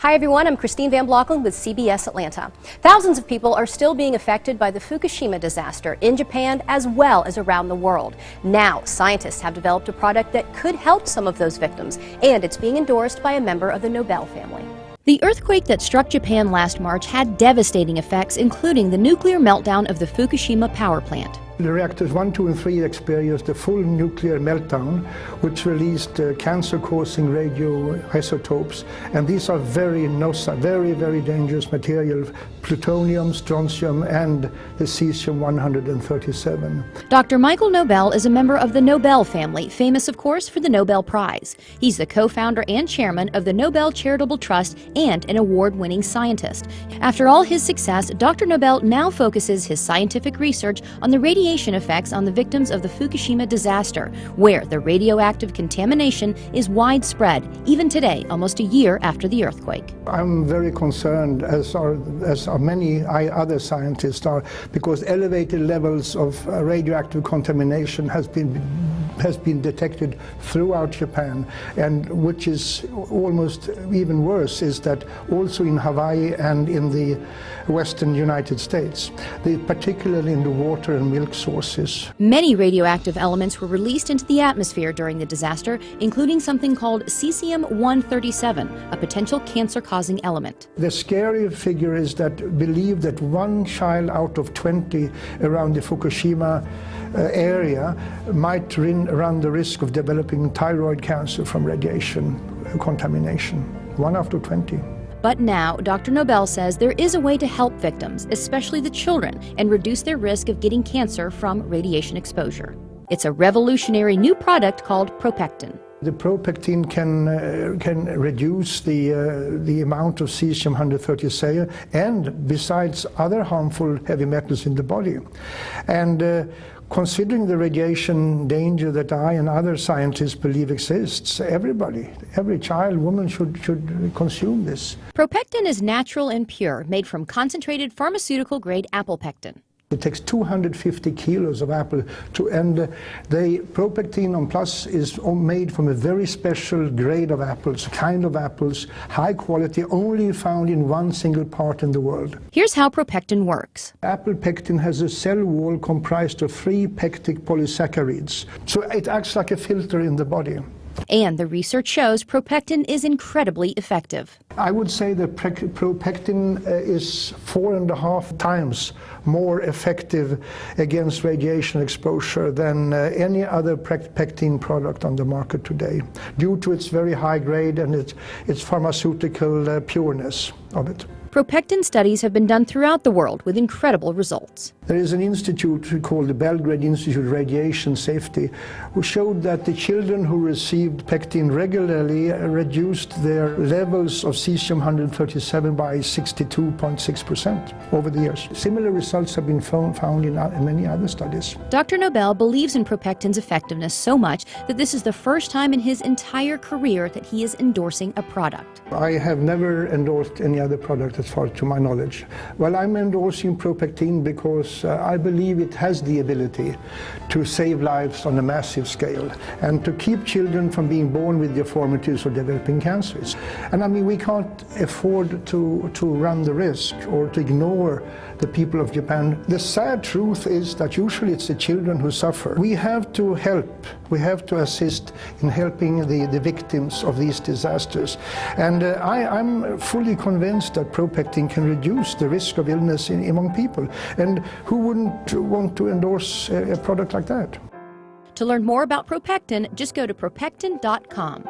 Hi everyone, I'm Christine Van Blockland with CBS Atlanta. Thousands of people are still being affected by the Fukushima disaster in Japan as well as around the world. Now, scientists have developed a product that could help some of those victims, and it's being endorsed by a member of the Nobel family. The earthquake that struck Japan last March had devastating effects, including the nuclear meltdown of the Fukushima power plant. The reactors 1, 2, and 3 experienced a full nuclear meltdown, which released cancer-causing radioisotopes, and these are very dangerous materials: plutonium, strontium, and the cesium-137. Dr. Michael Nobel is a member of the Nobel family, famous, of course, for the Nobel Prize. He's the co-founder and chairman of the Nobel Charitable Trust and an award-winning scientist. After all his success, Dr. Nobel now focuses his scientific research on the radiation effects on the victims of the Fukushima disaster, where the radioactive contamination is widespread, even today, almost a year after the earthquake. I'm very concerned, as are many other scientists are, because elevated levels of radioactive contamination has been detected throughout Japan, and which is almost even worse is that also in Hawaii and in the western United States, particularly in the water and milk sources. Many radioactive elements were released into the atmosphere during the disaster, including something called cesium-137, a potential cancer-causing element. The scary figure is that believe that 1 child out of 20 around the Fukushima area might run the risk of developing thyroid cancer from radiation contamination. 1 out of 20. But now, Dr. Nobel says there is a way to help victims, especially the children, and reduce their risk of getting cancer from radiation exposure. It's a revolutionary new product called Propectin. The Propectin can reduce the amount of cesium-137 and besides other harmful heavy metals in the body. And considering the radiation danger that I and other scientists believe exists, every child, woman should consume this. Propectin is natural and pure, made from concentrated pharmaceutical-grade apple pectin. It takes 250 kilos of apple and the Propectin on Plus is made from a very special grade of apples, high quality, only found in one single part in the world. Here's how Propectin works. Apple pectin has a cell wall comprised of 3 pectic polysaccharides, so it acts like a filter in the body. And the research shows Propectin is incredibly effective. I would say that Propectin is 4.5 times more effective against radiation exposure than any other pectin product on the market today, due to its very high grade and its pharmaceutical pureness of it. Propectin studies have been done throughout the world with incredible results. There is an institute called the Belgrade Institute of Radiation Safety, who showed that the children who received pectin regularly reduced their levels of cesium-137 by 62.6% over the years. Similar results have been found in many other studies. Dr. Nobel believes in Propectin's effectiveness so much that this is the first time in his entire career that he is endorsing a product. I have never endorsed any other product as far to my knowledge. Well, I'm endorsing Propectin because I believe it has the ability to save lives on a massive scale and to keep children from being born with deformities or developing cancers. And I mean, we can't afford to run the risk or to ignore the people of Japan. The sad truth is that usually it's the children who suffer. We have to help, we have to assist in helping the victims of these disasters. And I'm fully convinced that Propectin can reduce the risk of illness among people. And who wouldn't want to endorse a product like that? To learn more about Propectin, just go to propectin.com.